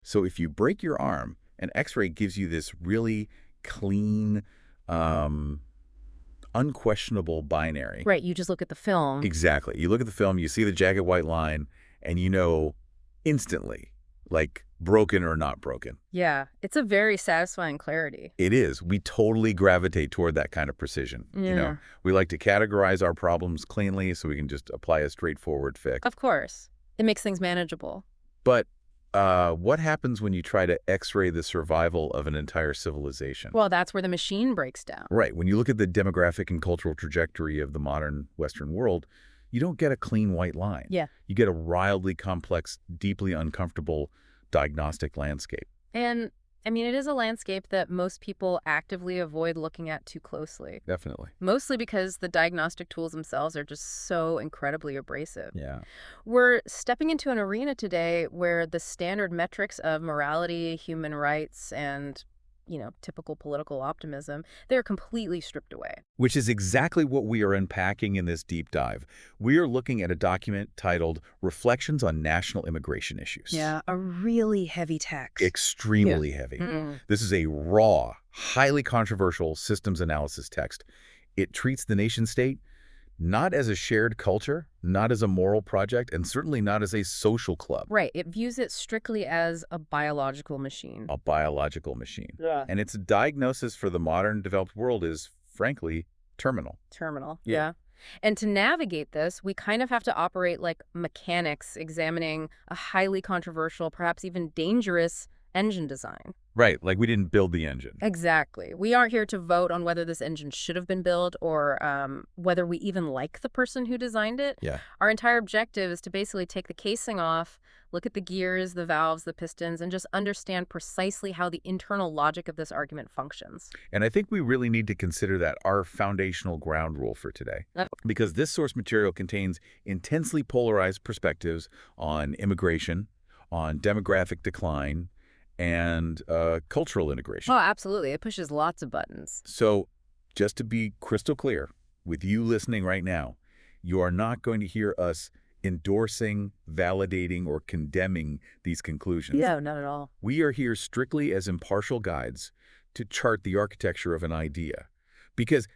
So if you break your arm, an X-ray gives you this really clean, um, unquestionable binary. Right, you just look at the film. Exactly. You look at the film, you see the jagged white line, and you know instantly, like broken or not broken. Yeah, it's a very satisfying clarity. It is. We totally gravitate toward that kind of precision. Yeah. We like to categorize our problems cleanly so we can just apply a straightforward fix. Of course. It makes things manageable. But what happens when you try to X-ray the survival of an entire civilization? Well, that's where the machine breaks down. Right. When you look at the demographic and cultural trajectory of the modern Western world, you don't get a clean white line. Yeah. You get a wildly complex, deeply uncomfortable diagnostic landscape. And, I mean, it is a landscape that most people actively avoid looking at too closely. Definitely. Mostly because the diagnostic tools themselves are just so incredibly abrasive. Yeah. We're stepping into an arena today where the standard metrics of morality, human rights, and, typical political optimism, they're completely stripped away. Which is exactly what we are unpacking in this deep dive. We are looking at a document titled Reflections on National Immigration Issues. Yeah, a really heavy text. Extremely heavy. This is a raw, highly controversial systems analysis text. It treats the nation state not as a shared culture, not as a moral project, and certainly not as a social club. Right. It views it strictly as a biological machine. A biological machine. Yeah. And its diagnosis for the modern developed world is, frankly, terminal. Terminal. Yeah. Yeah. And to navigate this, we kind of have to operate like mechanics examining a highly controversial, perhaps even dangerous engine design. Right, like we didn't build the engine. Exactly. We aren't here to vote on whether this engine should have been built or whether we even like the person who designed it. Yeah. Our entire objective is to basically take the casing off, look at the gears, the valves, the pistons, and just understand precisely how the internal logic of this argument functions. And I think we really need to consider that our foundational ground rule for today. Because this source material contains intensely polarized perspectives on immigration, on demographic decline, and cultural integration. Oh, absolutely. It pushes lots of buttons. So just to be crystal clear, with you listening right now, you are not going to hear us endorsing, validating, or condemning these conclusions. No, not at all. We are here strictly as impartial guides to chart the architecture of an idea. Because,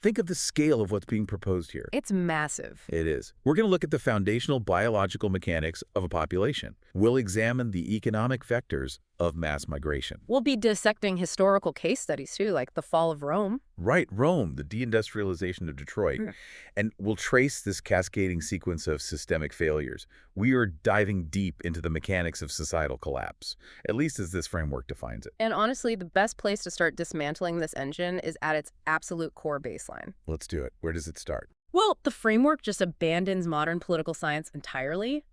think of the scale of what's being proposed here. It's massive. It is. We're going to look at the foundational biological mechanics of a population. We'll examine the economic vectors of mass migration. We'll be dissecting historical case studies, too, like the fall of Rome. Right, Rome, the deindustrialization of Detroit. And we'll trace this cascading sequence of systemic failures. We are diving deep into the mechanics of societal collapse, at least as this framework defines it. And honestly, the best place to start dismantling this engine is at its absolute core baseline. Let's do it. Where does it start? Well, the framework just abandons modern political science entirely.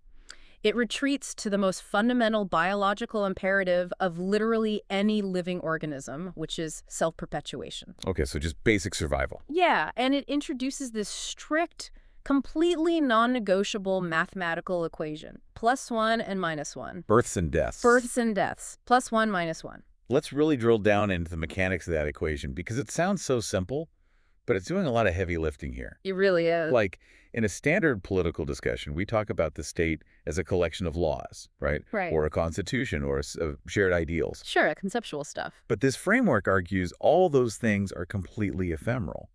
It retreats to the most fundamental biological imperative of literally any living organism, which is self-perpetuation. Okay, so just basic survival. Yeah, and it introduces this strict, completely non-negotiable mathematical equation. +1 and -1. Births and deaths. Births and deaths. +1, -1. Let's really drill down into the mechanics of that equation because it sounds so simple, but it's doing a lot of heavy lifting here. It really is. Like, in a standard political discussion, we talk about the state as a collection of laws, right? Right. Or a constitution or shared ideals. Sure, conceptual stuff. But this framework argues all those things are completely ephemeral.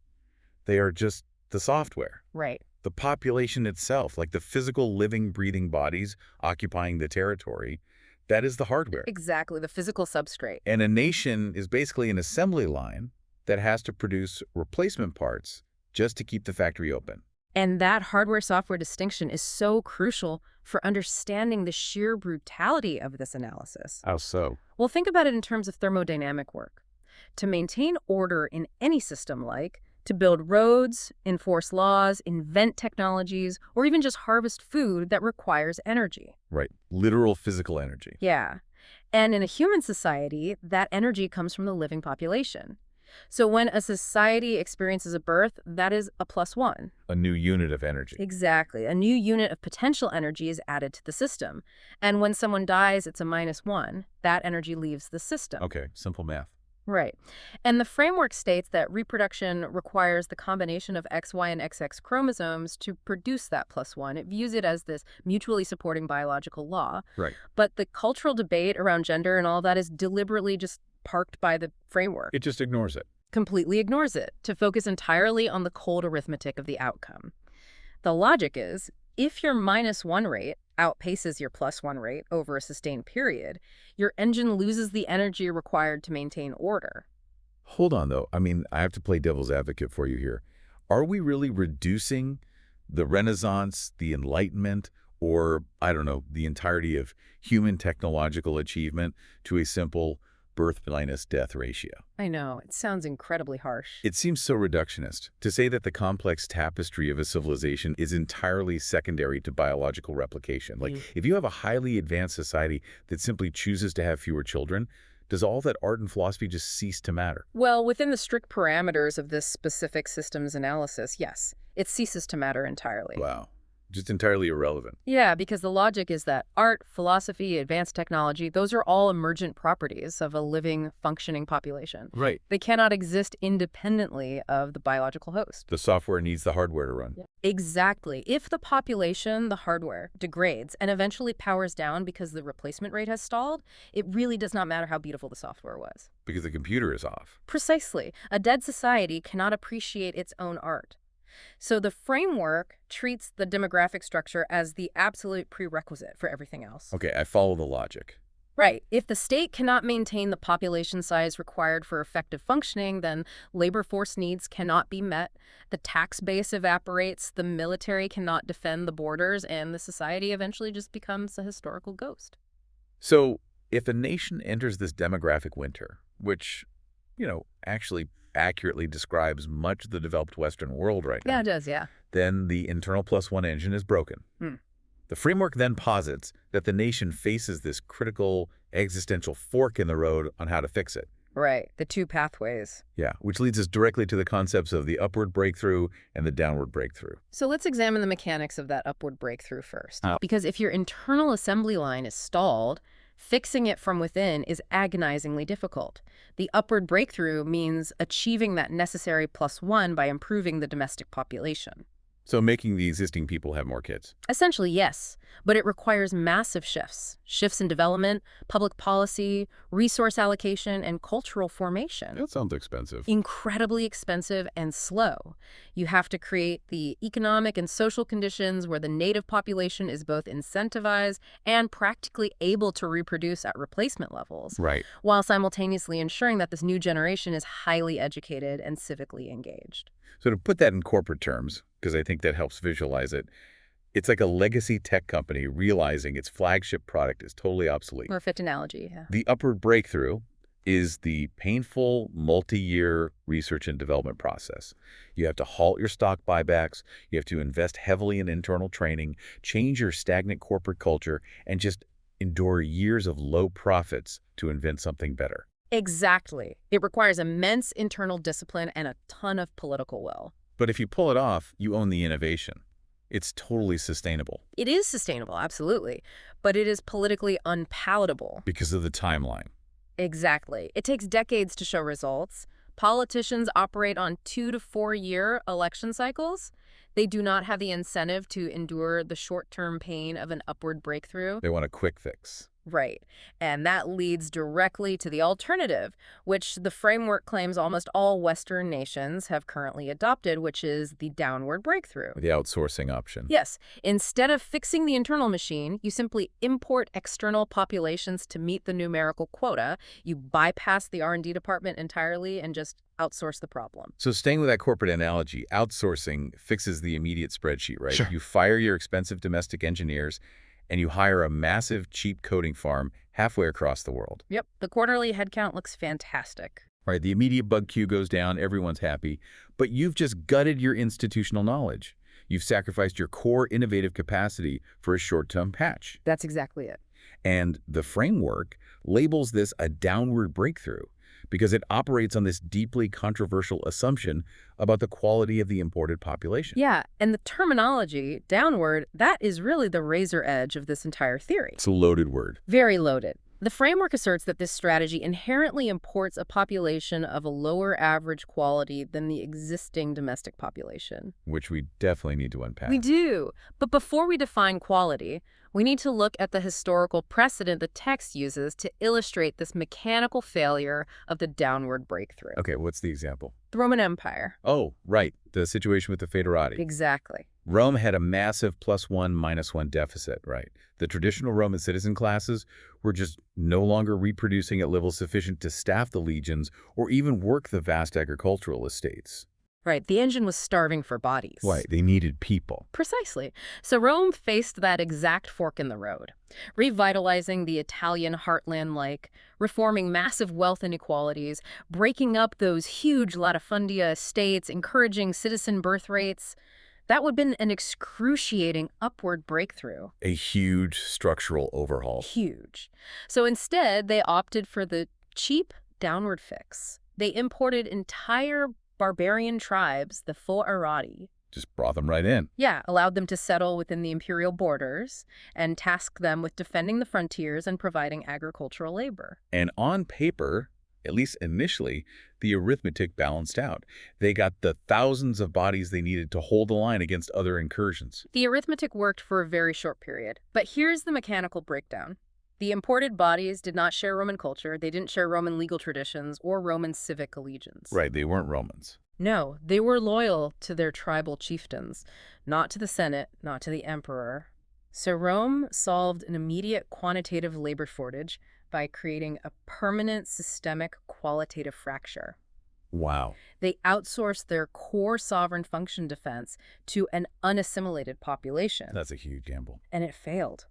They are just the software. Right. The population itself, like the physical living, breathing bodies occupying the territory, that is the hardware. Exactly, the physical substrate. And a nation is basically an assembly line that has to produce replacement parts just to keep the factory open. And that hardware-software distinction is so crucial for understanding the sheer brutality of this analysis. How so? Well, think about it in terms of thermodynamic work. To maintain order in any system, like to build roads, enforce laws, invent technologies, or even just harvest food that requires energy. Right. Literal physical energy. Yeah. And in a human society, that energy comes from the living population. So when a society experiences a birth, that is a +1. A new unit of energy. Exactly. A new unit of potential energy is added to the system. And when someone dies, it's a -1. That energy leaves the system. Okay, simple math. Right. And the framework states that reproduction requires the combination of XY and XX chromosomes to produce that plus one. It views it as this mutually supporting biological law. Right. But the cultural debate around gender and all that is deliberately just parked by the framework. It just ignores it. Completely ignores it to focus entirely on the cold arithmetic of the outcome. The logic is, if your -1 rate outpaces your +1 rate over a sustained period, your engine loses the energy required to maintain order. Hold on, though. I mean, I have to play devil's advocate for you here. Are we really reducing the Renaissance, the Enlightenment, or, I don't know, the entirety of human technological achievement to a simple birth minus death ratio? I know, it sounds incredibly harsh. It seems so reductionist to say that the complex tapestry of a civilization is entirely secondary to biological replication. Like, if you have a highly advanced society that simply chooses to have fewer children, does all that art and philosophy just cease to matter? Well, within the strict parameters of this specific systems analysis, yes, it ceases to matter entirely. Wow. Just entirely irrelevant. Yeah, because the logic is that art, philosophy, advanced technology, those are all emergent properties of a living, functioning population. Right. They cannot exist independently of the biological host. The software needs the hardware to run. Yeah. Exactly. If the population, the hardware, degrades and eventually powers down because the replacement rate has stalled, it really does not matter how beautiful the software was. Because the computer is off. Precisely. A dead society cannot appreciate its own art. So the framework treats the demographic structure as the absolute prerequisite for everything else. Okay, I follow the logic. Right. If the state cannot maintain the population size required for effective functioning, then labor force needs cannot be met, the tax base evaporates, the military cannot defend the borders, and the society eventually just becomes a historical ghost. So if a nation enters this demographic winter, which, actually accurately describes much of the developed Western world right now. Yeah, it does, yeah. Then the internal +1 engine is broken. The framework then posits that the nation faces this critical existential fork in the road on how to fix it. Right, the two pathways. Yeah, which leads us directly to the concepts of the upward breakthrough and the downward breakthrough. So let's examine the mechanics of that upward breakthrough first. Because if your internal assembly line is stalled, fixing it from within is agonizingly difficult. The upward breakthrough means achieving that necessary +1 by improving the domestic population. So making the existing people have more kids. Essentially, yes, but it requires massive shifts. Shifts in development, public policy, resource allocation, and cultural formation. That sounds expensive. Incredibly expensive and slow. You have to create the economic and social conditions where the native population is both incentivized and practically able to reproduce at replacement levels, Right. while simultaneously ensuring that this new generation is highly educated and civically engaged. So to put that in corporate terms, because I think that helps visualize it, it's like a legacy tech company realizing its flagship product is totally obsolete. More fit analogy, yeah. The upward breakthrough is the painful multi-year research and development process. You have to halt your stock buybacks, you have to invest heavily in internal training, change your stagnant corporate culture, and just endure years of low profits to invent something better. Exactly. It requires immense internal discipline and a ton of political will. But if you pull it off, you own the innovation. It's totally sustainable. It is sustainable, absolutely, but it is politically unpalatable. Because of the timeline. Exactly. It takes decades to show results. Politicians operate on 2 to 4 year election cycles. They do not have the incentive to endure the short-term pain of an upward breakthrough. They want a quick fix. Right. And that leads directly to the alternative, which the framework claims almost all Western nations have currently adopted, which is the downward breakthrough. The outsourcing option. Yes. Instead of fixing the internal machine, you simply import external populations to meet the numerical quota. You bypass the R&D department entirely and just outsource the problem. So staying with that corporate analogy, outsourcing fixes the immediate spreadsheet, right? Sure. You fire your expensive domestic engineers and you hire a massive, cheap coding farm halfway across the world. Yep. The quarterly headcount looks fantastic. Right, the immediate bug queue goes down, everyone's happy, but you've just gutted your institutional knowledge. You've sacrificed your core innovative capacity for a short-term patch. That's exactly it. And the framework labels this a downward breakthrough because it operates on this deeply controversial assumption about the quality of the imported population. Yeah, and the terminology, downward, that is really the razor edge of this entire theory. It's a loaded word. Very loaded. The framework asserts that this strategy inherently imports a population of a lower average quality than the existing domestic population. Which we definitely need to unpack. We do. But before we define quality, we need to look at the historical precedent the text uses to illustrate this mechanical failure of the downward breakthrough. Okay, what's the example? The Roman Empire. Oh, right. The situation with the Foederati. Exactly. Rome had a massive +1, -1 deficit, right? The traditional Roman citizen classes were just no longer reproducing at levels sufficient to staff the legions or even work the vast agricultural estates. Right. The engine was starving for bodies. Right, they needed people. Precisely. So Rome faced that exact fork in the road, revitalizing the Italian heartland like, reforming massive wealth inequalities, breaking up those huge latifundia estates, encouraging citizen birth rates. That would have been an excruciating upward breakthrough. A huge structural overhaul. Huge. So instead, they opted for the cheap downward fix. They imported entire barbarian tribes, the Foederati. Just brought them right in. Yeah, allowed them to settle within the imperial borders and tasked them with defending the frontiers and providing agricultural labor. And on paper, at least initially, the arithmetic balanced out. They got the thousands of bodies they needed to hold the line against other incursions. The arithmetic worked for a very short period. But here's the mechanical breakdown. The imported bodies did not share Roman culture, they didn't share Roman legal traditions or Roman civic allegiance. Right, they weren't Romans. No, they were loyal to their tribal chieftains, not to the Senate, not to the emperor. So Rome solved an immediate quantitative labor shortage by creating a permanent systemic qualitative fracture. Wow. They outsourced their core sovereign function defense to an unassimilated population. That's a huge gamble. And it failed.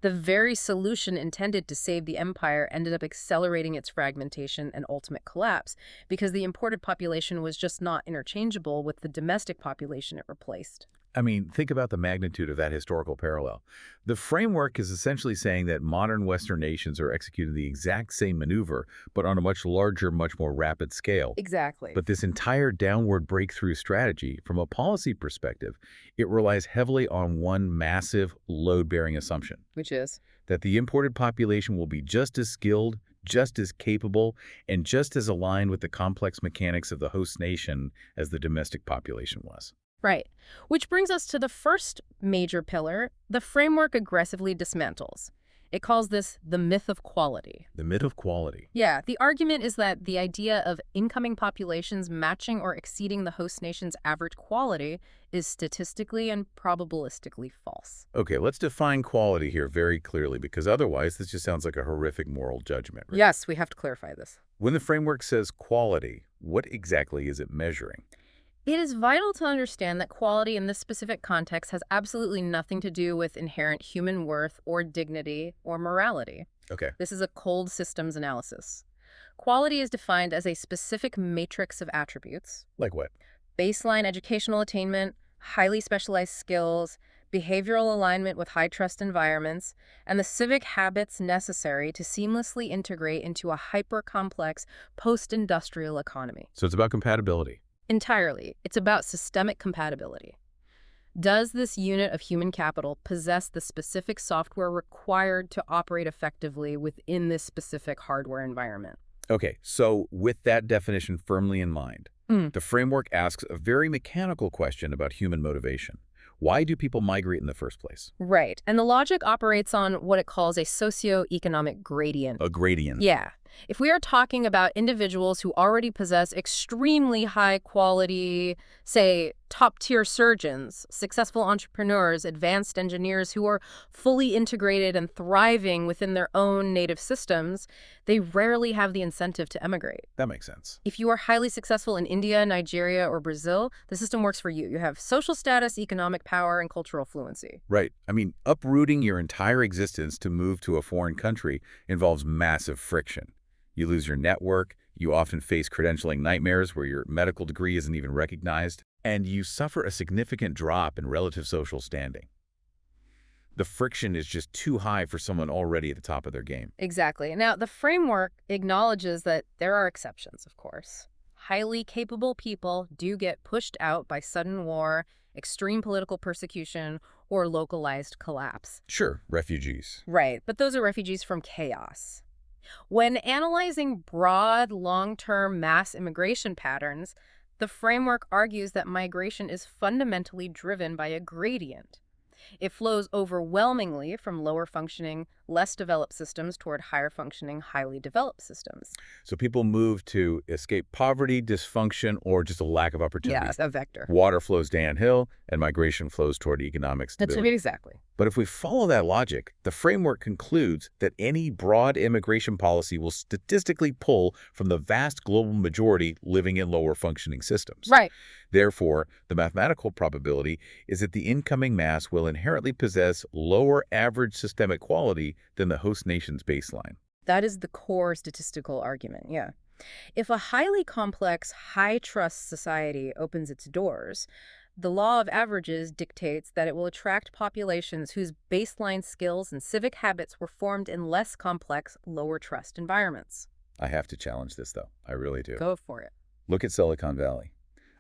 The very solution intended to save the empire ended up accelerating its fragmentation and ultimate collapse because the imported population was just not interchangeable with the domestic population it replaced. I mean, think about the magnitude of that historical parallel. The framework is essentially saying that modern Western nations are executing the exact same maneuver, but on a much larger, much more rapid scale. Exactly. But this entire downward breakthrough strategy, from a policy perspective, it relies heavily on one massive load-bearing assumption. Which is? That the imported population will be just as skilled, just as capable, and just as aligned with the complex mechanics of the host nation as the domestic population was. Right. Which brings us to the first major pillar the framework aggressively dismantles. It calls this the myth of quality. The myth of quality. Yeah, the argument is that the idea of incoming populations matching or exceeding the host nation's average quality is statistically and probabilistically false. Okay, let's define quality here very clearly, because otherwise this just sounds like a horrific moral judgment. Right? Yes, we have to clarify this. When the framework says quality, what exactly is it measuring? It is vital to understand that quality in this specific context has absolutely nothing to do with inherent human worth or dignity or morality. Okay. This is a cold systems analysis. Quality is defined as a specific matrix of attributes. Like what? Baseline educational attainment, highly specialized skills, behavioral alignment with high-trust environments, and the civic habits necessary to seamlessly integrate into a hyper-complex post-industrial economy. So it's about compatibility. Entirely. It's about systemic compatibility. Does this unit of human capital possess the specific software required to operate effectively within this specific hardware environment? Okay, so with that definition firmly in mind, the framework asks a very mechanical question about human motivation. Why do people migrate in the first place? Right. And the logic operates on what it calls a socioeconomic gradient. A gradient. Yeah. If we are talking about individuals who already possess extremely high quality, say, top-tier surgeons, successful entrepreneurs, advanced engineers who are fully integrated and thriving within their own native systems, they rarely have the incentive to emigrate. That makes sense. If you are highly successful in India, Nigeria, or Brazil, the system works for you. You have social status, economic power, and cultural fluency. Right. I mean, uprooting your entire existence to move to a foreign country involves massive friction. You lose your network, you often face credentialing nightmares where your medical degree isn't even recognized, and you suffer a significant drop in relative social standing. The friction is just too high for someone already at the top of their game. Exactly. Now, the framework acknowledges that there are exceptions, of course. Highly capable people do get pushed out by sudden war, extreme political persecution, or localized collapse. Sure, refugees. Right, but those are refugees from chaos. When analyzing broad, long-term mass immigration patterns, the framework argues that migration is fundamentally driven by a gradient. It flows overwhelmingly from lower functioning, less developed systems toward higher functioning, highly developed systems. So people move to escape poverty, dysfunction, or just a lack of opportunity. Yes, a vector. Water flows downhill, and migration flows toward economic That's stability. exactly. But if we follow that logic, the framework concludes that any broad immigration policy will statistically pull from the vast global majority living in lower functioning systems. Right. Therefore, the mathematical probability is that the incoming mass will inherently possess lower average systemic quality than the host nation's baseline. That is the core statistical argument, yeah. If a highly complex, high-trust society opens its doors, the law of averages dictates that it will attract populations whose baseline skills and civic habits were formed in less complex, lower-trust environments. I have to challenge this, though. I really do. Go for it. Look at Silicon Valley.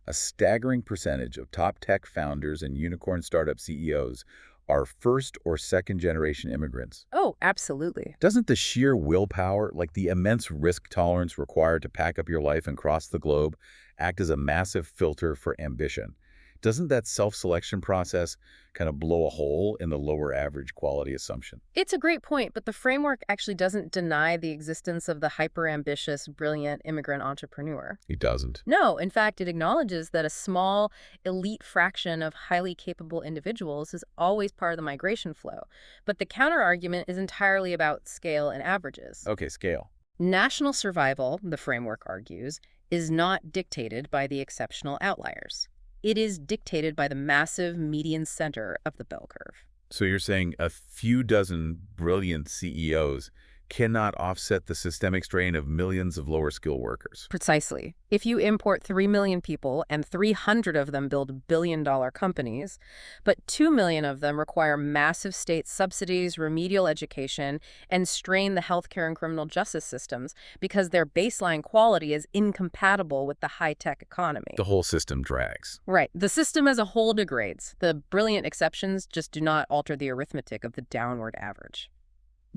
A staggering percentage of top tech founders and unicorn startup CEOs are first or second generation immigrants. Oh, absolutely. Doesn't the sheer willpower, like the immense risk tolerance required to pack up your life and cross the globe, act as a massive filter for ambition? Doesn't that self-selection process kind of blow a hole in the lower average quality assumption? It's a great point, but the framework actually doesn't deny the existence of the hyper-ambitious, brilliant immigrant entrepreneur. It doesn't. No, in fact, it acknowledges that a small, elite fraction of highly capable individuals is always part of the migration flow. But the counterargument is entirely about scale and averages. Okay, scale. National survival, the framework argues, is not dictated by the exceptional outliers. It is dictated by the massive median center of the bell curve. So you're saying a few dozen brilliant CEOs cannot offset the systemic strain of millions of lower-skill workers. Precisely. If you import 3 million people and 300 of them build billion-dollar companies, but 2 million of them require massive state subsidies, remedial education, and strain the healthcare and criminal justice systems because their baseline quality is incompatible with the high-tech economy. The whole system drags. Right. The system as a whole degrades. The brilliant exceptions just do not alter the arithmetic of the downward average.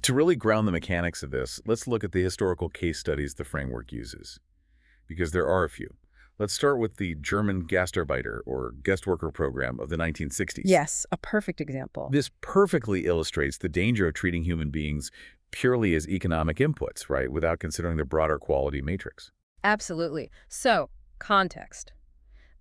To really ground the mechanics of this, let's look at the historical case studies the framework uses, because there are a few. Let's start with the German Gastarbeiter, or guest worker program of the 1960s. Yes, a perfect example. This perfectly illustrates the danger of treating human beings purely as economic inputs, right, without considering the broader quality matrix. Absolutely. So, context.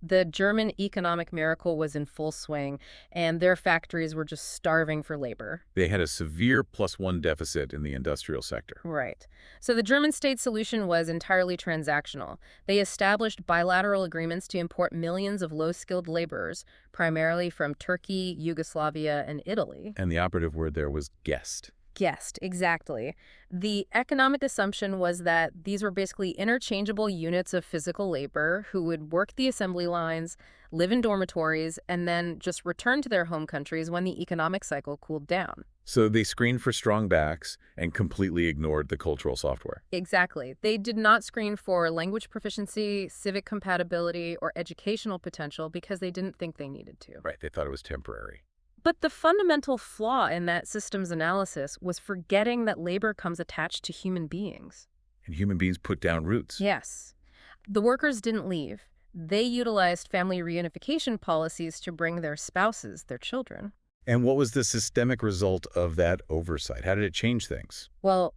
The German economic miracle was in full swing, and their factories were just starving for labor. They had a severe +1 deficit in the industrial sector. Right. So the German state solution was entirely transactional. They established bilateral agreements to import millions of low-skilled laborers, primarily from Turkey, Yugoslavia, and Italy. And the operative word there was guest. Guessed, exactly. The economic assumption was that these were basically interchangeable units of physical labor who would work the assembly lines, live in dormitories, and then just return to their home countries when the economic cycle cooled down. So they screened for strong backs and completely ignored the cultural software. Exactly. They did not screen for language proficiency, civic compatibility, or educational potential because they didn't think they needed to. Right, they thought it was temporary. But the fundamental flaw in that systems analysis was forgetting that labor comes attached to human beings. And human beings put down roots. Yes. The workers didn't leave. They utilized family reunification policies to bring their spouses, their children. And what was the systemic result of that oversight? How did it change things? Well,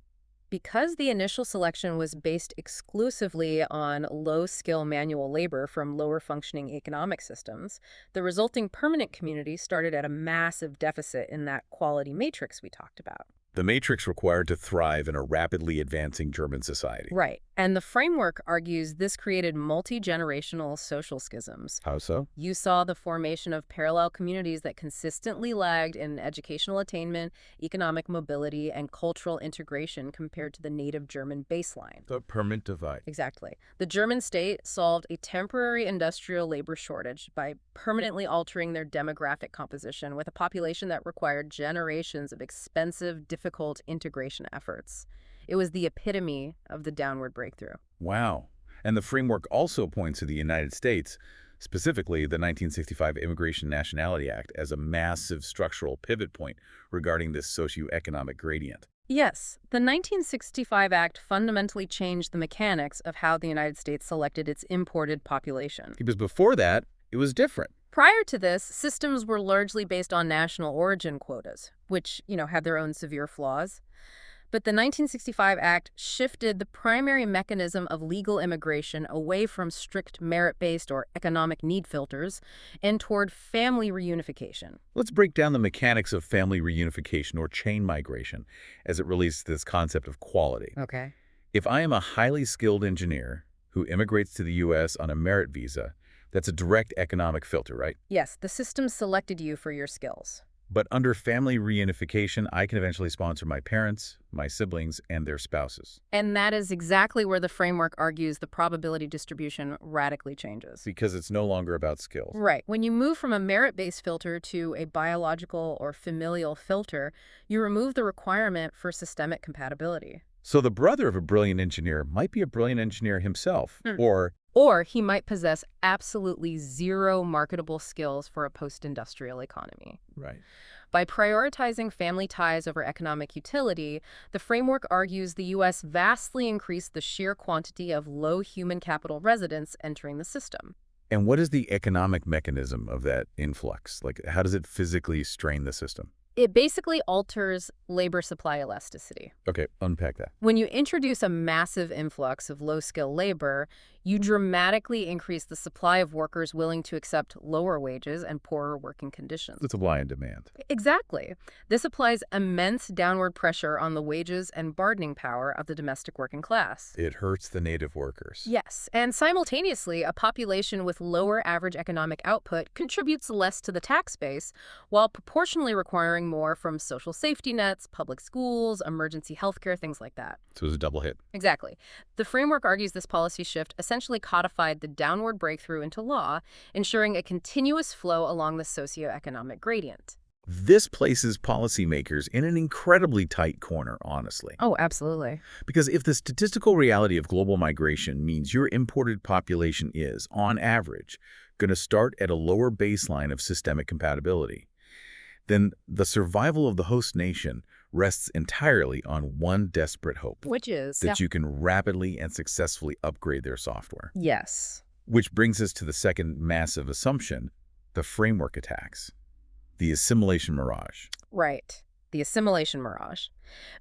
because the initial selection was based exclusively on low-skill manual labor from lower-functioning economic systems, the resulting permanent community started at a massive deficit in that quality matrix we talked about. The matrix required to thrive in a rapidly advancing German society. Right. And the framework argues this created multi-generational social schisms. How so? You saw the formation of parallel communities that consistently lagged in educational attainment, economic mobility, and cultural integration compared to the native German baseline. The permanent divide. Exactly. The German state solved a temporary industrial labor shortage by permanently altering their demographic composition with a population that required generations of expensive, difficult integration efforts. It was the epitome of the downward breakthrough. Wow. And the framework also points to the United States, specifically the 1965 Immigration Nationality Act, as a massive structural pivot point regarding this socioeconomic gradient. Yes, the 1965 Act fundamentally changed the mechanics of how the United States selected its imported population. Because before that, it was different. Prior to this, systems were largely based on national origin quotas, which, had their own severe flaws. But the 1965 Act shifted the primary mechanism of legal immigration away from strict merit-based or economic need filters and toward family reunification. Let's break down the mechanics of family reunification or chain migration as it relates to this concept of quality. Okay. If I am a highly skilled engineer who immigrates to the U.S. on a merit visa, that's a direct economic filter, right? Yes, the system selected you for your skills. But under family reunification, I can eventually sponsor my parents, my siblings, and their spouses. And that is exactly where the framework argues the probability distribution radically changes. Because it's no longer about skills. Right. When you move from a merit-based filter to a biological or familial filter, you remove the requirement for systemic compatibility. So the brother of a brilliant engineer might be a brilliant engineer himself, Or he might possess absolutely zero marketable skills for a post-industrial economy. Right. By prioritizing family ties over economic utility, the framework argues the U.S. vastly increased the sheer quantity of low human capital residents entering the system. And what is the economic mechanism of that influx? Like, how does it physically strain the system? It basically alters labor supply elasticity. Okay, unpack that. When you introduce a massive influx of low-skill labor, you dramatically increase the supply of workers willing to accept lower wages and poorer working conditions. It's supply and demand. Exactly. This applies immense downward pressure on the wages and bargaining power of the domestic working class. It hurts the native workers. Yes, and simultaneously, a population with lower average economic output contributes less to the tax base, while proportionally requiring more from social safety nets, public schools, emergency healthcare, things like that. So it's a double hit. Exactly. The framework argues this policy shift essentially codified the downward breakthrough into law, ensuring a continuous flow along the socioeconomic gradient. This places policymakers in an incredibly tight corner, honestly. Oh, absolutely. Because if the statistical reality of global migration means your imported population is, on average, going to start at a lower baseline of systemic compatibility, then the survival of the host nation rests entirely on one desperate hope. Which is? That you can rapidly and successfully upgrade their software. Yes. Which brings us to the second massive assumption, the framework attacks. The assimilation mirage. Right. The assimilation mirage.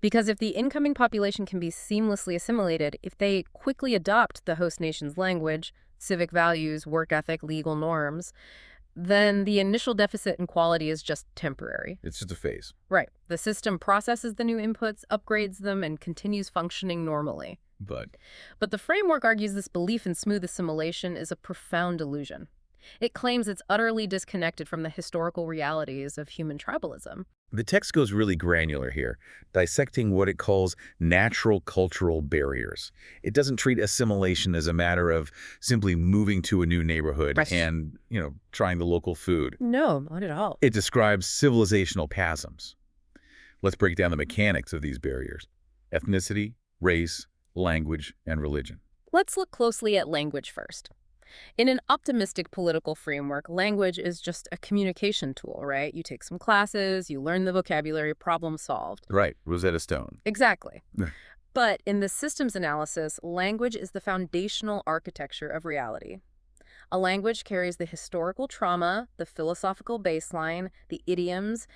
Because if the incoming population can be seamlessly assimilated, if they quickly adopt the host nation's language, civic values, work ethic, legal norms, then the initial deficit in quality is just temporary. It's just a phase. Right. The system processes the new inputs, upgrades them, and continues functioning normally. But the framework argues this belief in smooth assimilation is a profound illusion. It claims it's utterly disconnected from the historical realities of human tribalism. the text goes really granular here, dissecting what it calls natural cultural barriers. It doesn't treat assimilation as a matter of simply moving to a new neighborhood and, trying the local food. No, not at all. It describes civilizational chasms. Let's break down the mechanics of these barriers: ethnicity, race, language, and religion. Let's look closely at language first. In an optimistic political framework, language is just a communication tool, right? You take some classes, you learn the vocabulary, problem solved. Right, Rosetta Stone. Exactly. But in the systems analysis, language is the foundational architecture of reality. A language carries the historical trauma, the philosophical baseline, the idioms,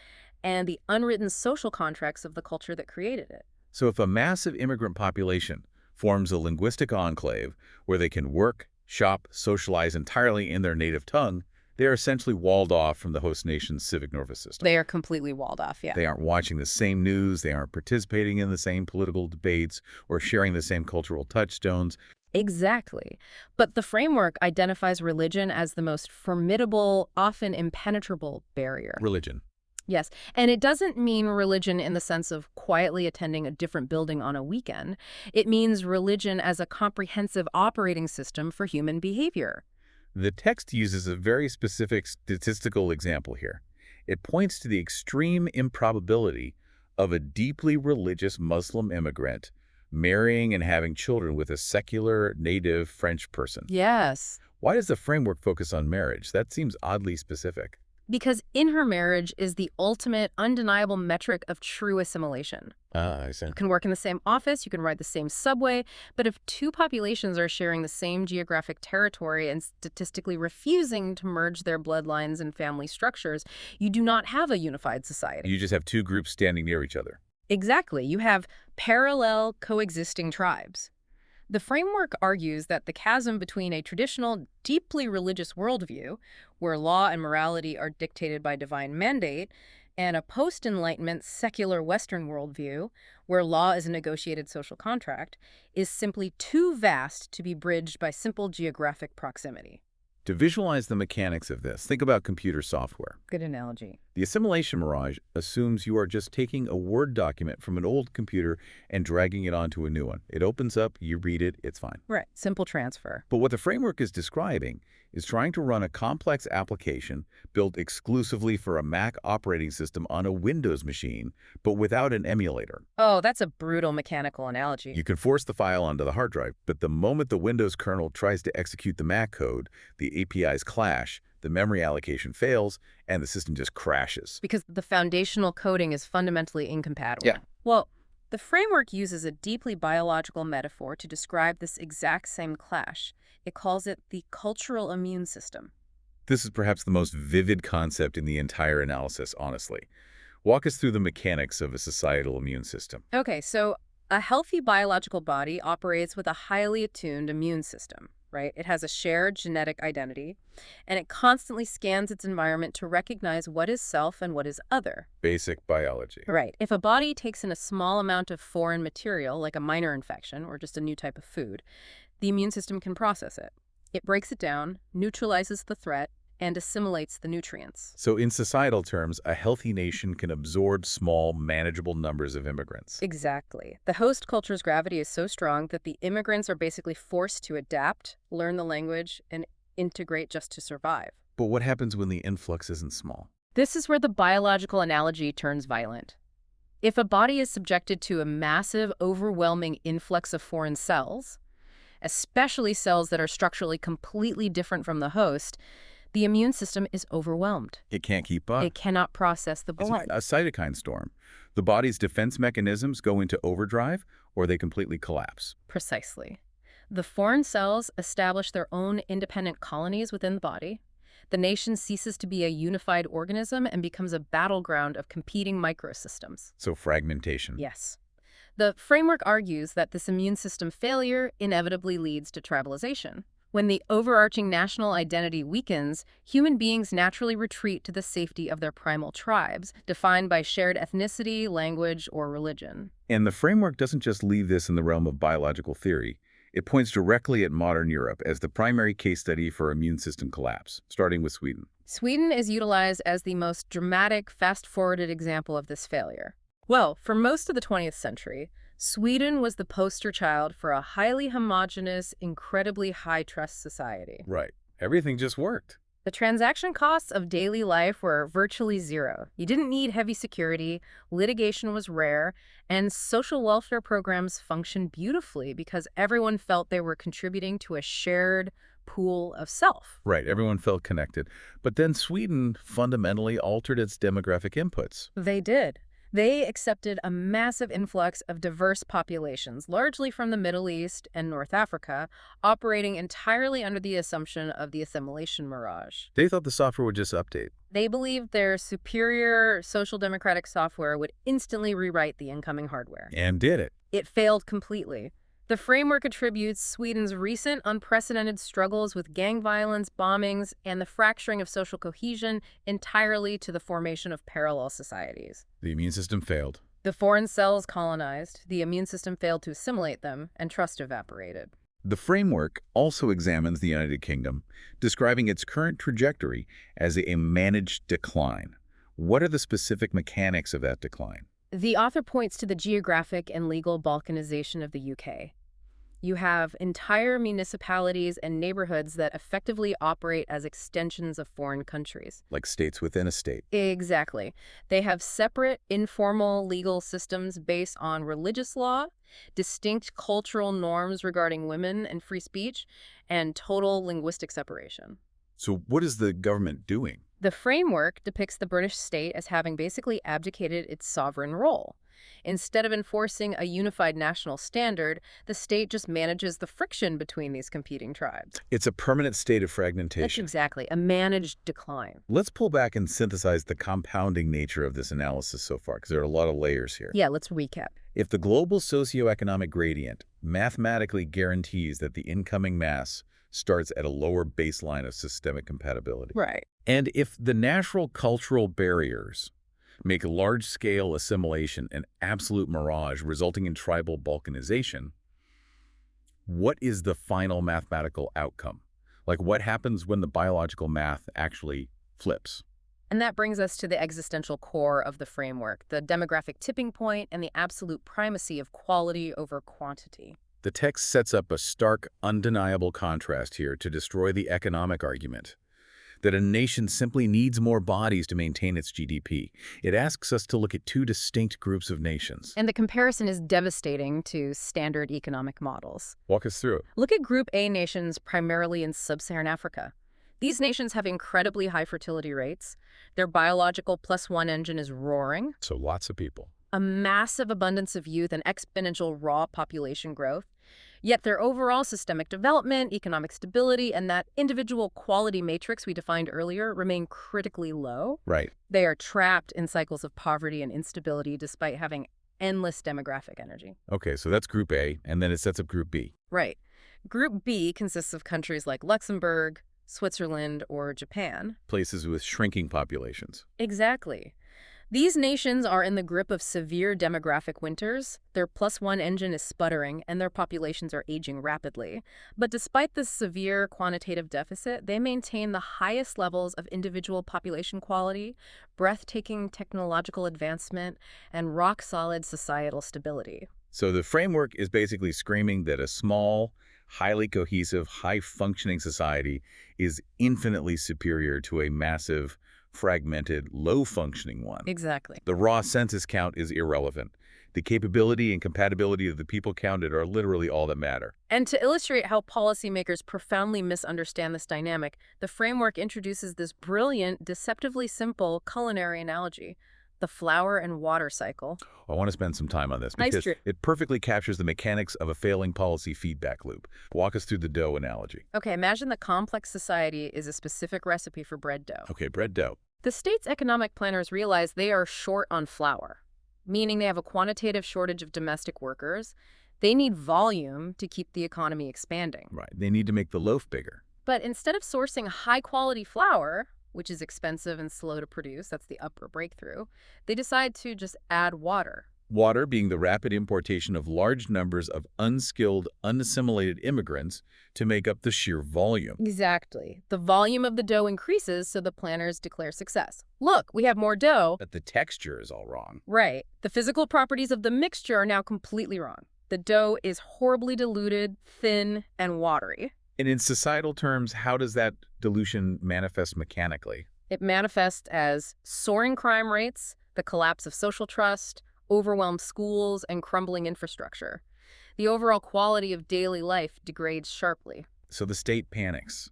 and the unwritten social contracts of the culture that created it. So if a massive immigrant population forms a linguistic enclave where they can work, shop, socialize entirely in their native tongue, they are essentially walled off from the host nation's civic nervous system. They are completely walled off, yeah. They aren't watching the same news, they aren't participating in the same political debates or sharing the same cultural touchstones. Exactly. But the framework identifies religion as the most formidable, often impenetrable barrier. Religion. Yes, and it doesn't mean religion in the sense of quietly attending a different building on a weekend. It means religion as a comprehensive operating system for human behavior. The text uses a very specific statistical example here. It points to the extreme improbability of a deeply religious Muslim immigrant marrying and having children with a secular native French person. Yes. Why does the framework focus on marriage? That seems oddly specific. Because intermarriage is the ultimate, undeniable metric of true assimilation. Ah, I see. You can work in the same office, you can ride the same subway, but if two populations are sharing the same geographic territory and statistically refusing to merge their bloodlines and family structures, you do not have a unified society. You just have two groups standing near each other. Exactly. You have parallel coexisting tribes. The framework argues that the chasm between a traditional, deeply religious worldview, where law and morality are dictated by divine mandate, and a post-Enlightenment secular Western worldview, where law is a negotiated social contract, is simply too vast to be bridged by simple geographic proximity. To visualize the mechanics of this, think about computer software. Good analogy. The assimilation mirage assumes you are just taking a Word document from an old computer and dragging it onto a new one. It opens up, you read it, it's fine. Right. Simple transfer. But what the framework is describing is trying to run a complex application built exclusively for a Mac operating system on a Windows machine, but without an emulator. Oh, that's a brutal mechanical analogy. You can force the file onto the hard drive, but the moment the Windows kernel tries to execute the Mac code, the APIs clash, the memory allocation fails, and the system just crashes. Because the foundational coding is fundamentally incompatible. Yeah. Well, the framework uses a deeply biological metaphor to describe this exact same clash. It calls it the cultural immune system. This is perhaps the most vivid concept in the entire analysis, honestly. Walk us through the mechanics of a societal immune system. Okay, so a healthy biological body operates with a highly attuned immune system, right? It has a shared genetic identity, and it constantly scans its environment to recognize what is self and what is other. Basic biology. Right. If a body takes in a small amount of foreign material, like a minor infection or just a new type of food, the immune system can process it. It breaks it down, neutralizes the threat, and assimilates the nutrients. So in societal terms, a healthy nation can absorb small, manageable numbers of immigrants. Exactly. The host culture's gravity is so strong that the immigrants are basically forced to adapt, learn the language, and integrate just to survive. But what happens when the influx isn't small? This is where the biological analogy turns violent. If a body is subjected to a massive, overwhelming influx of foreign cells, especially cells that are structurally completely different from the host, the immune system is overwhelmed. It can't keep up. It cannot process the It's blood. a cytokine storm. The body's defense mechanisms go into overdrive or they completely collapse. Precisely. The foreign cells establish their own independent colonies within the body. The nation ceases to be a unified organism and becomes a battleground of competing microsystems. So fragmentation. Yes. The framework argues that this immune system failure inevitably leads to tribalization. When the overarching national identity weakens, human beings naturally retreat to the safety of their primal tribes, defined by shared ethnicity, language, or religion. And the framework doesn't just leave this in the realm of biological theory. It points directly at modern Europe as the primary case study for immune system collapse, starting with Sweden. Sweden is utilized as the most dramatic, fast-forwarded example of this failure. Well, for most of the 20th century, Sweden was the poster child for a highly homogeneous, incredibly high-trust society. Right. Everything just worked. The transaction costs of daily life were virtually zero. You didn't need heavy security, litigation was rare, and social welfare programs functioned beautifully because everyone felt they were contributing to a shared pool of self. Right. Everyone felt connected. But then Sweden fundamentally altered its demographic inputs. They did. They accepted a massive influx of diverse populations, largely from the Middle East and North Africa, operating entirely under the assumption of the assimilation mirage. They thought the software would just update. They believed their superior social democratic software would instantly rewrite the incoming hardware. And did it. It failed completely. The framework attributes Sweden's recent unprecedented struggles with gang violence, bombings, and the fracturing of social cohesion entirely to the formation of parallel societies. The immune system failed. The foreign cells colonized, the immune system failed to assimilate them, and trust evaporated. The framework also examines the United Kingdom, describing its current trajectory as a managed decline. What are the specific mechanics of that decline? The author points to the geographic and legal balkanization of the UK. You have entire municipalities and neighborhoods that effectively operate as extensions of foreign countries. Like states within a state. Exactly. They have separate, informal legal systems based on religious law, distinct cultural norms regarding women and free speech, and total linguistic separation. So what is the government doing? The framework depicts the British state as having basically abdicated its sovereign role. Instead of enforcing a unified national standard, the state just manages the friction between these competing tribes. It's a permanent state of That's fragmentation. exactly a managed decline. Let's pull back and synthesize the compounding nature of this analysis so far, because there are a lot of layers here. Yeah, let's recap. If the global socioeconomic gradient mathematically guarantees that the incoming mass starts at a lower baseline of systemic compatibility, Right. and if the natural cultural barriers make large-scale assimilation an absolute mirage resulting in tribal balkanization, what is the final mathematical outcome? Like, what happens when the biological math actually flips? And that brings us to the existential core of the framework, the demographic tipping point and the absolute primacy of quality over quantity. The text sets up a stark, undeniable contrast here to destroy the economic argument that a nation simply needs more bodies to maintain its GDP. It asks us to look at two distinct groups of nations. And the comparison is devastating to standard economic models. Walk us through it. Look at Group A nations primarily in sub-Saharan Africa. These nations have incredibly high fertility rates. Their biological +1 engine is roaring. So lots of people. A massive abundance of youth and exponential raw population growth. Yet their overall systemic development, economic stability, and that individual quality matrix we defined earlier remain critically low. Right. They are trapped in cycles of poverty and instability despite having endless demographic energy. Okay, so that's Group A, and then it sets up Group B. Right. Group B consists of countries like Luxembourg, Switzerland, or Japan. Places with shrinking populations. Exactly. These nations are in the grip of severe demographic winters. Their +1 engine is sputtering, and their populations are aging rapidly. But despite this severe quantitative deficit, they maintain the highest levels of individual population quality, breathtaking technological advancement, and rock-solid societal stability. So the framework is basically screaming that a small, highly cohesive, high-functioning society is infinitely superior to a massive, fragmented, low-functioning one. Exactly. The raw census count is irrelevant. The capability and compatibility of the people counted are literally all that matter. And to illustrate how policymakers profoundly misunderstand this dynamic, the framework introduces this brilliant, deceptively simple culinary analogy, the flour and water cycle. I want to spend some time on this Nice because trip. it perfectly captures the mechanics of a failing policy feedback loop. Walk us through the dough analogy. Okay, imagine the complex society is a specific recipe for bread dough. Okay, bread dough. The state's economic planners realize they are short on flour, meaning they have a quantitative shortage of domestic workers. They need volume to keep the economy expanding. Right. They need to make the loaf bigger. But instead of sourcing high-quality flour, which is expensive and slow to produce, that's the upper breakthrough, they decide to just add water. Water being the rapid importation of large numbers of unskilled, unassimilated immigrants to make up the sheer volume. Exactly. The volume of the dough increases, so the planners declare success. Look, we have more dough. But the texture is all wrong. Right. The physical properties of the mixture are now completely wrong. The dough is horribly diluted, thin, and watery. And in societal terms, how does that dilution manifest mechanically? It manifests as soaring crime rates, the collapse of social trust, overwhelmed schools, and crumbling infrastructure. The overall quality of daily life degrades sharply. So the state panics.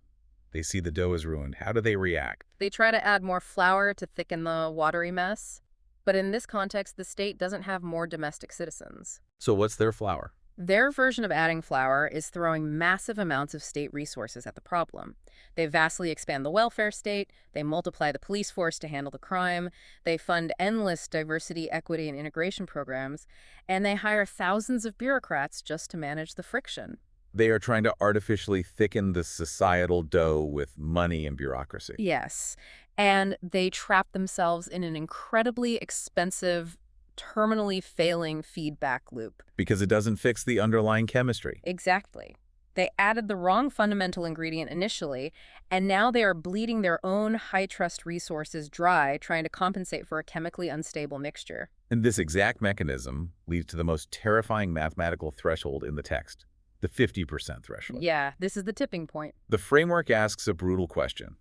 They see the dough is ruined. How do they react? They try to add more flour to thicken the watery mess. But in this context, the state doesn't have more domestic citizens. So what's their flour? Their version of adding flour is throwing massive amounts of state resources at the problem. They vastly expand the welfare state, they multiply the police force to handle the crime, they fund endless diversity, equity, and integration programs, and they hire thousands of bureaucrats just to manage the friction. They are trying to artificially thicken the societal dough with money and bureaucracy. Yes, and they trap themselves in an incredibly expensive, terminally failing feedback loop. Because it doesn't fix the underlying chemistry. Exactly. They added the wrong fundamental ingredient initially, and now they are bleeding their own high-trust resources dry trying to compensate for a chemically unstable mixture. And this exact mechanism leads to the most terrifying mathematical threshold in the text, the 50% threshold. Yeah, this is the tipping point. The framework asks a brutal question.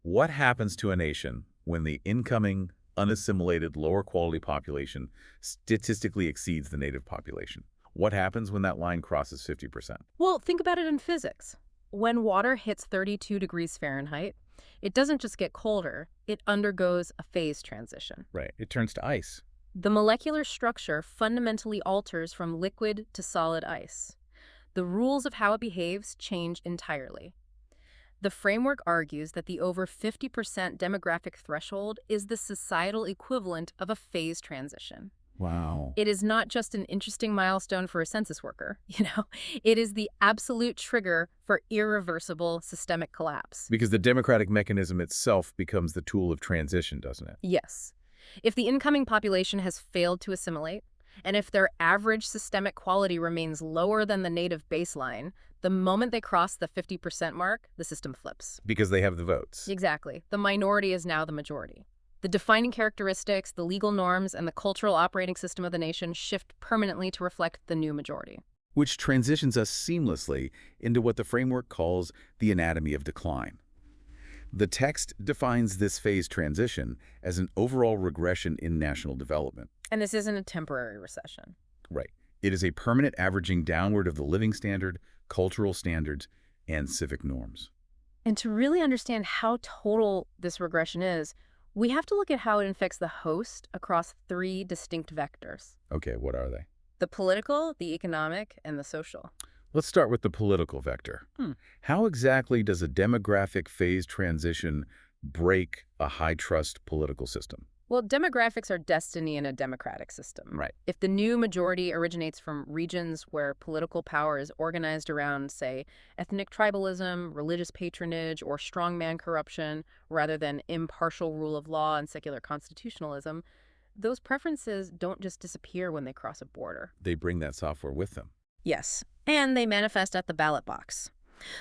What happens to a nation when the incoming, unassimilated, lower-quality population statistically exceeds the native population? What happens when that line crosses 50%? Well, think about it in physics. When water hits 32 degrees Fahrenheit, it doesn't just get colder, it undergoes a phase transition. Right. It turns to ice. The molecular structure fundamentally alters from liquid to solid ice. The rules of how it behaves change entirely. The framework argues that the over 50% demographic threshold is the societal equivalent of a phase transition. Wow. It is not just an interesting milestone for a census worker, it is the absolute trigger for irreversible systemic collapse. Because the democratic mechanism itself becomes the tool of transition, doesn't it? Yes. If the incoming population has failed to assimilate, and if their average systemic quality remains lower than the native baseline, the moment they cross the 50% mark, the system flips. Because they have the votes. Exactly. The minority is now the majority. The defining characteristics, the legal norms, and the cultural operating system of the nation shift permanently to reflect the new majority. Which transitions us seamlessly into what the framework calls the anatomy of decline. The text defines this phase transition as an overall regression in national development. And this isn't a temporary recession. Right. It is a permanent averaging downward of the living standard, cultural standards, and civic norms. And to really understand how total this regression is, we have to look at how it affects the host across three distinct vectors. Okay, what are they? The political, the economic, and the social. Let's start with the political vector. How exactly does a demographic phase transition break a high-trust political system? Well, demographics are destiny in a democratic system. Right. If the new majority originates from regions where political power is organized around, say, ethnic tribalism, religious patronage, or strongman corruption, rather than impartial rule of law and secular constitutionalism, those preferences don't just disappear when they cross a border. They bring that software with them. Yes, and they manifest at the ballot box.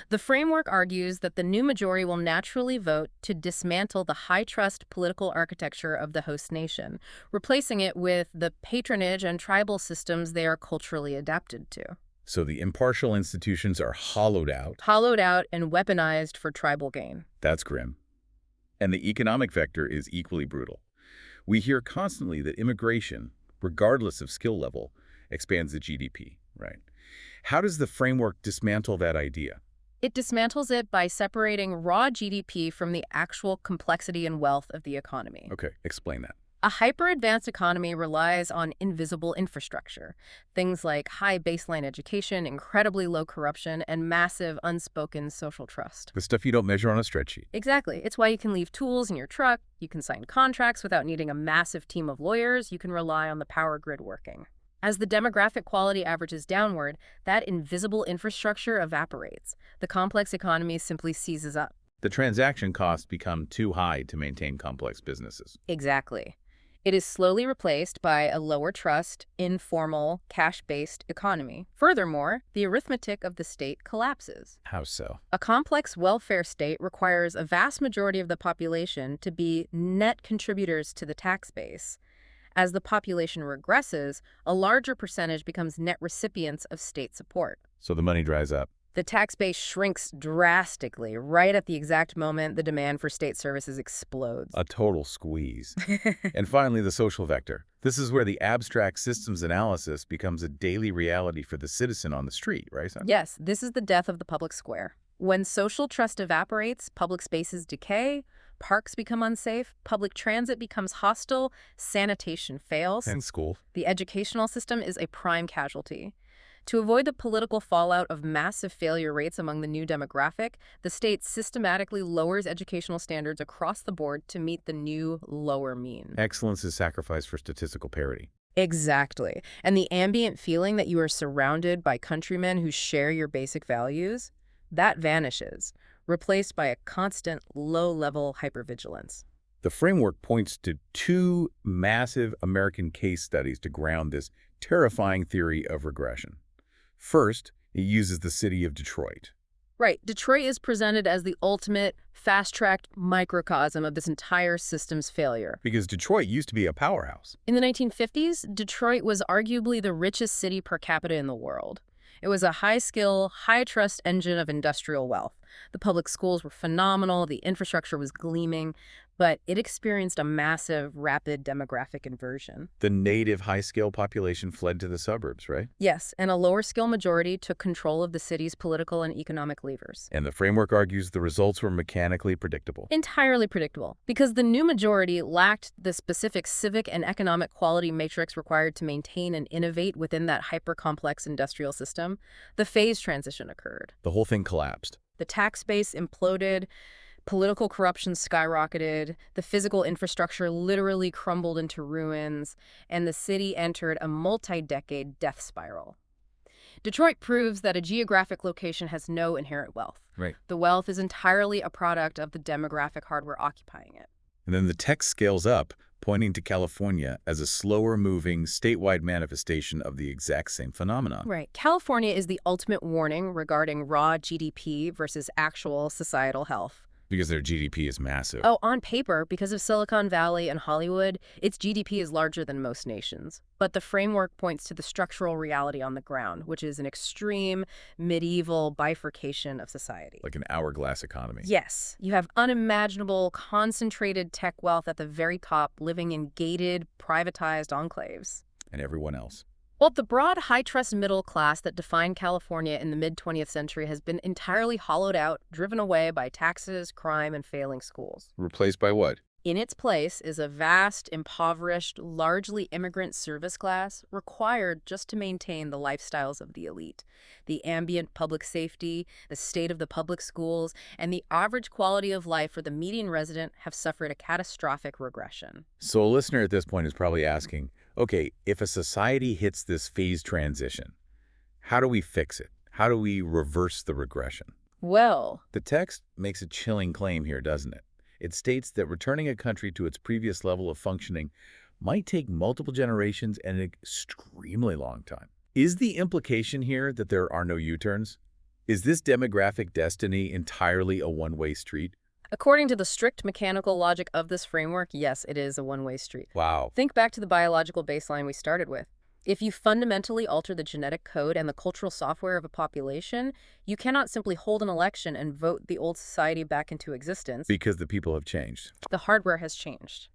The framework argues that the new majority will naturally vote to dismantle the high-trust political architecture of the host nation, replacing it with the patronage and tribal systems they are culturally adapted to. So the impartial institutions are hollowed out. Hollowed out and weaponized for tribal gain. That's grim. And the economic vector is equally brutal. We hear constantly that immigration, regardless of skill level, expands the GDP, right? How does the framework dismantle that idea? It dismantles it by separating raw GDP from the actual complexity and wealth of the economy. Okay, explain that. A hyper-advanced economy relies on invisible infrastructure, things like high baseline education, incredibly low corruption, and massive unspoken social trust. The stuff you don't measure on a spreadsheet. Exactly. It's why you can leave tools in your truck, you can sign contracts without needing a massive team of lawyers, you can rely on the power grid working. As the demographic quality averages downward, that invisible infrastructure evaporates. The complex economy simply seizes up. The transaction costs become too high to maintain complex businesses. Exactly. It is slowly replaced by a lower trust, informal, cash-based economy. Furthermore, the arithmetic of the state collapses. How so? A complex welfare state requires a vast majority of the population to be net contributors to the tax base. As the population regresses, a larger percentage becomes net recipients of state support. So the money dries up. The tax base shrinks drastically right at the exact moment the demand for state services explodes. A total squeeze. And finally, the social vector. This is where the abstract systems analysis becomes a daily reality for the citizen on the street, right? Yes, this is the death of the public square. When social trust evaporates, public spaces decay, parks become unsafe, public transit becomes hostile, sanitation fails. And school. The educational system is a prime casualty. To avoid the political fallout of massive failure rates among the new demographic, the state systematically lowers educational standards across the board to meet the new lower mean. Excellence is sacrificed for statistical parity. Exactly. And the ambient feeling that you are surrounded by countrymen who share your basic values, that vanishes, replaced by a constant low-level hypervigilance. The framework points to two massive American case studies to ground this terrifying theory of regression. First, it uses the city of Detroit. Right. Detroit is presented as the ultimate, fast-tracked microcosm of this entire system's failure. Because Detroit used to be a powerhouse. In the 1950s, Detroit was arguably the richest city per capita in the world. It was a high-skill, high-trust engine of industrial wealth. The public schools were phenomenal, the infrastructure was gleaming, but it experienced a massive, rapid demographic inversion. The native high-scale population fled to the suburbs, right? Yes, and a lower-skill majority took control of the city's political and economic levers. And the framework argues the results were mechanically predictable. Entirely predictable, because the new majority lacked the specific civic and economic quality matrix required to maintain and innovate within that hyper-complex industrial system. The phase transition occurred. The whole thing collapsed. The tax base imploded, political corruption skyrocketed, the physical infrastructure literally crumbled into ruins, and the city entered a multi-decade death spiral. Detroit proves that a geographic location has no inherent wealth. Right. The wealth is entirely a product of the demographic hardware occupying it. And then the text scales up, pointing to California as a slower-moving, statewide manifestation of the exact same phenomenon. Right. California is the ultimate warning regarding raw GDP versus actual societal health. Because their GDP is massive. Oh, on paper, because of Silicon Valley and Hollywood, its GDP is larger than most nations. But the framework points to the structural reality on the ground, which is an extreme, medieval bifurcation of society. Like an hourglass economy. Yes. You have unimaginable, concentrated tech wealth at the very top, living in gated, privatized enclaves. And everyone else. Well, the broad, high-trust middle class that defined California in the mid-20th century has been entirely hollowed out, driven away by taxes, crime, and failing schools. Replaced by what? In its place is a vast, impoverished, largely immigrant service class required just to maintain the lifestyles of the elite. The ambient public safety, the state of the public schools, and the average quality of life for the median resident have suffered a catastrophic regression. So a listener at this point is probably asking, okay, if a society hits this phase transition, how do we fix it? How do we reverse the regression? Well, The text makes a chilling claim here, doesn't it? It states that returning a country to its previous level of functioning might take multiple generations and an extremely long time. Is the implication here that there are no U-turns? Is this demographic destiny entirely a one-way street? according to the strict mechanical logic of this framework, yes, it is a one-way street. Wow. Think back to the biological baseline we started with. If you fundamentally alter the genetic code and the cultural software of a population, you cannot simply hold an election and vote the old society back into existence. Because the people have changed. The hardware has changed.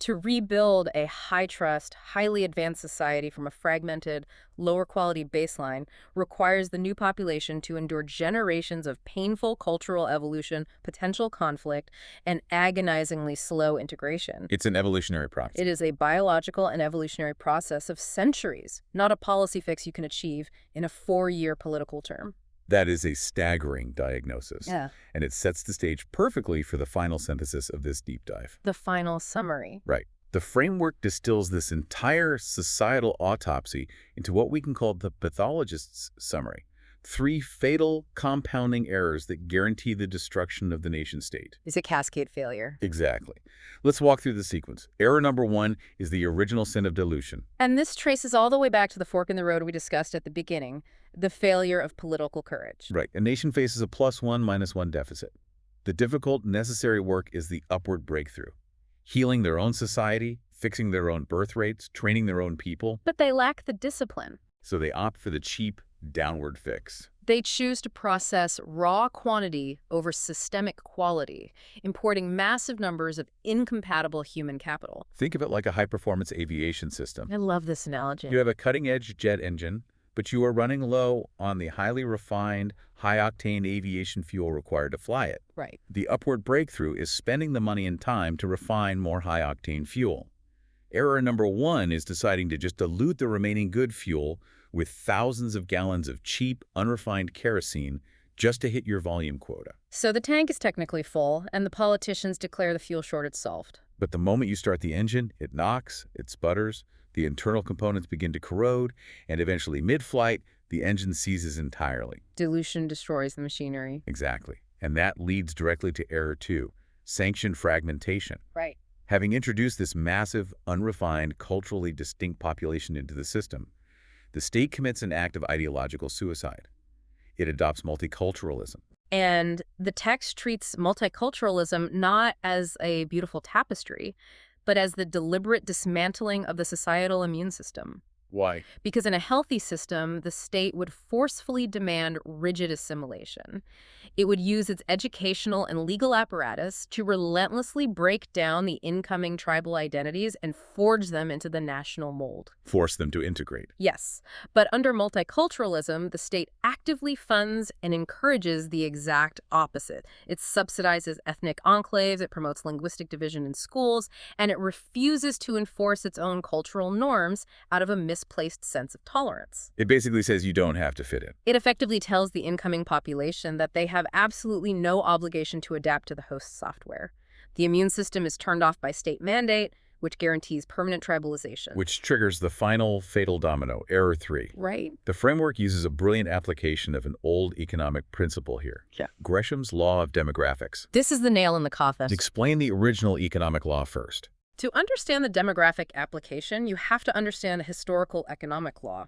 To rebuild a high-trust, highly advanced society from a fragmented, lower-quality baseline requires the new population to endure generations of painful cultural evolution, potential conflict, and agonizingly slow integration. It's an evolutionary process. It is a biological and evolutionary process of centuries, not a policy fix you can achieve in a 4-year political term. That is a staggering diagnosis. Yeah. And it sets the stage perfectly for the final synthesis of this deep dive. The final summary. Right. The framework distills this entire societal autopsy into what we can call the pathologist's summary. 3 fatal compounding errors that guarantee the destruction of the nation-state. Is a cascade failure. Exactly. Let's walk through the sequence. Error number 1 is the original sin of dilution. And this traces all the way back to the fork in the road we discussed at the beginning, the failure of political courage. Right. A nation faces a +1, -1 deficit. The difficult, necessary work is the upward breakthrough. Healing their own society, fixing their own birth rates, training their own people. But they lack the discipline. So they opt for the cheap, downward fix. They choose to process raw quantity over systemic quality, importing massive numbers of incompatible human capital. Think of it like a high-performance aviation system. I love this analogy. You have a cutting-edge jet engine, but you are running low on the highly refined, high-octane aviation fuel required to fly it. Right. The upward breakthrough is spending the money and time to refine more high-octane fuel. Error number 1 is deciding to just dilute the remaining good fuel with thousands of gallons of cheap, unrefined kerosene just to hit your volume quota. So the tank is technically full, and the politicians declare the fuel shortage solved. But the moment you start the engine, it knocks, it sputters, the internal components begin to corrode, and eventually mid-flight, the engine seizes entirely. Dilution destroys the machinery. Exactly. And that leads directly to error 2, sanction fragmentation. Right. Having introduced this massive, unrefined, culturally distinct population into the system, the state commits an act of ideological suicide. It adopts multiculturalism. And the text treats multiculturalism not as a beautiful tapestry, but as the deliberate dismantling of the societal immune system. Why? Because in a healthy system, the state would forcefully demand rigid assimilation. It would use its educational and legal apparatus to relentlessly break down the incoming tribal identities and forge them into the national mold. Force them to integrate. Yes, but under multiculturalism, the state actively funds and encourages the exact opposite. It subsidizes ethnic enclaves, it promotes linguistic division in schools, and it refuses to enforce its own cultural norms out of a misplaced sense of tolerance. It basically says you don't have to fit in. It effectively tells the incoming population that they have absolutely no obligation to adapt to the host software. The immune system is turned off by state mandate, which guarantees permanent tribalization. Which triggers the final fatal domino, error 3. Right. The framework uses a brilliant application of an old economic principle here. Yeah. Gresham's law of demographics. This is the nail in the coffin. Explain the original economic law first. To understand the demographic application, you have to understand the historical economic law.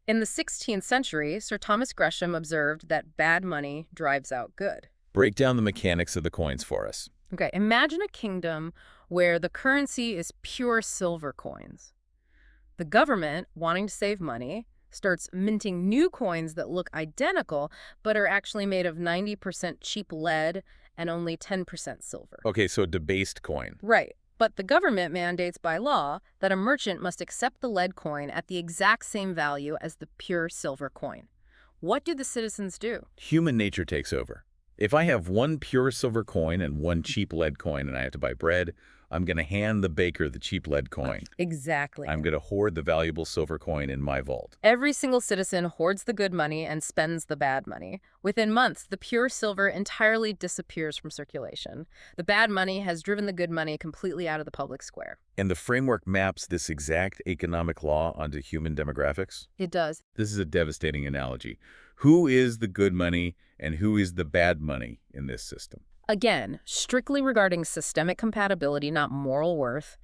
In the 16th century, Sir Thomas Gresham observed that bad money drives out good. Break down the mechanics of the coins for us. Okay, imagine a kingdom where the currency is pure silver coins. The government, wanting to save money, starts minting new coins that look identical but are actually made of 90% cheap lead and only 10% silver. Okay, so a debased coin. Right. But the government mandates by law that a merchant must accept the lead coin at the exact same value as the pure silver coin. What do the citizens do? Human nature takes over. If I have one pure silver coin and one cheap lead coin and I have to buy bread, I'm going to hand the baker the cheap lead coin. Exactly. I'm going to hoard the valuable silver coin in my vault. Every single citizen hoards the good money and spends the bad money. Within months, the pure silver entirely disappears from circulation. The bad money has driven the good money completely out of the public square. And the framework maps this exact economic law onto human demographics? It does. This is a devastating analogy. Who is the good money and who is the bad money in this system? Again, strictly regarding systemic compatibility, not moral worth,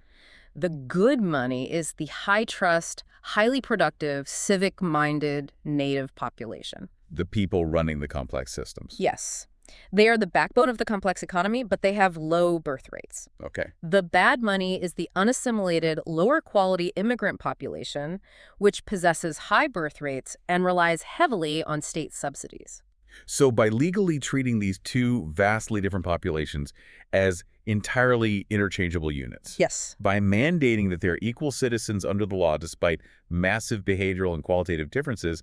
the good money is the high-trust, highly productive, civic-minded native population. The people running the complex systems. Yes. They are the backbone of the complex economy, but they have low birth rates. Okay. The bad money is the unassimilated, lower-quality immigrant population, which possesses high birth rates and relies heavily on state subsidies. So by legally treating these two vastly different populations as entirely interchangeable units, Yes. by mandating that they're equal citizens under the law despite massive behavioral and qualitative differences,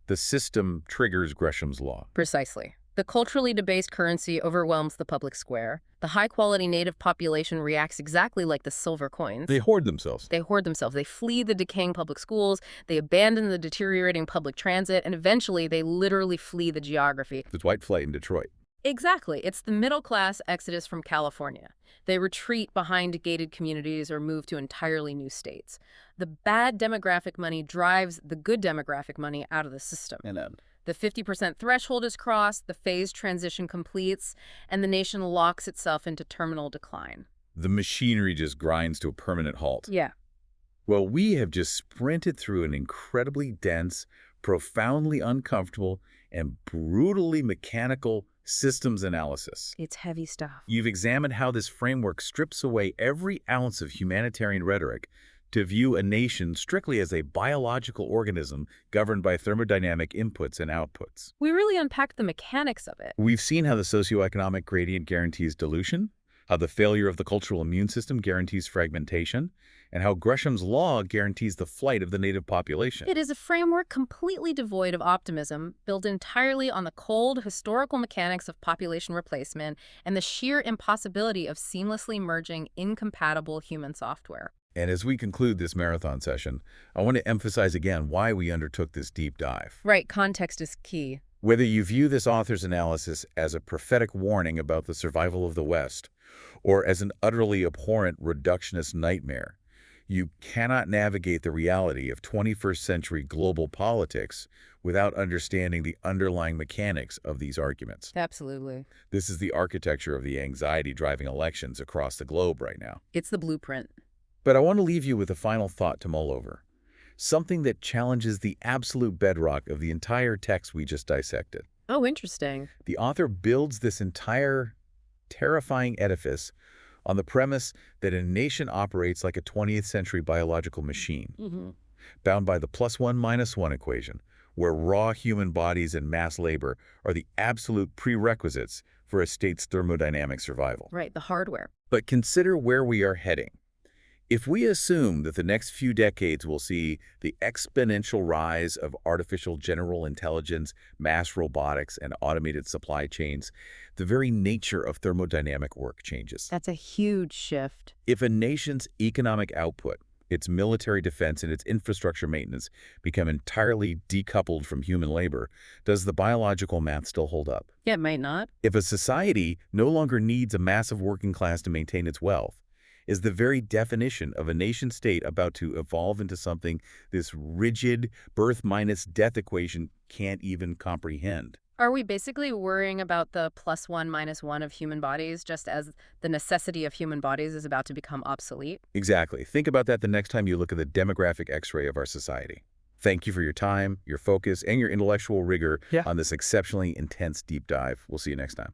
the system triggers Gresham's law. Precisely. The culturally debased currency overwhelms the public square. The high-quality native population reacts exactly like the silver coins. They hoard themselves. They hoard themselves. They flee the decaying public schools, they abandon the deteriorating public transit, and eventually they literally flee the geography. The white flight in Detroit. Exactly. It's the middle-class exodus from California. They retreat behind gated communities or move to entirely new states. The bad demographic money drives the good demographic money out of the system. The 50% threshold is crossed, the phased transition completes, and the nation locks itself into terminal decline. The machinery just grinds to a permanent halt. Yeah. Well, we have just sprinted through an incredibly dense, profoundly uncomfortable, and brutally mechanical systems analysis. It's heavy stuff. You've examined how this framework strips away every ounce of humanitarian rhetoric to view a nation strictly as a biological organism governed by thermodynamic inputs and outputs. We really unpacked the mechanics of it. We've seen how the socioeconomic gradient guarantees dilution, how the failure of the cultural immune system guarantees fragmentation, and how Gresham's law guarantees the flight of the native population. It is a framework completely devoid of optimism, built entirely on the cold, historical mechanics of population replacement and the sheer impossibility of seamlessly merging incompatible human software. And as we conclude this marathon session, I want to emphasize again why we undertook this deep dive. Right, context is key. Whether you view this author's analysis as a prophetic warning about the survival of the West, or as an utterly abhorrent reductionist nightmare, you cannot navigate the reality of 21st century global politics without understanding the underlying mechanics of these arguments. Absolutely. This is the architecture of the anxiety driving elections across the globe right now. It's the blueprint. But I want to leave you with a final thought to mull over, something that challenges the absolute bedrock of the entire text we just dissected. Oh, interesting. The author builds this entire terrifying edifice on the premise that a nation operates like a 20th century biological machine. bound by the +1 - 1 equation, where raw human bodies and mass labor are the absolute prerequisites for a state's thermodynamic survival. Right, the hardware. But consider where we are heading. If we assume that the next few decades will see the exponential rise of artificial general intelligence, mass robotics, and automated supply chains, the very nature of thermodynamic work changes. That's a huge shift. If a nation's economic output, its military defense, and its infrastructure maintenance become entirely decoupled from human labor, does the biological math still hold up? Yeah, it might not. If a society no longer needs a massive working class to maintain its wealth, is the very definition of a nation-state about to evolve into something this rigid birth minus death equation can't even comprehend? Are we basically worrying about the +1 - 1 of human bodies just as the necessity of human bodies is about to become obsolete? Exactly. Think about that the next time you look at the demographic X-ray of our society. Thank you for your time, your focus, and your intellectual rigor Yeah. on this exceptionally intense deep dive. We'll see you next time.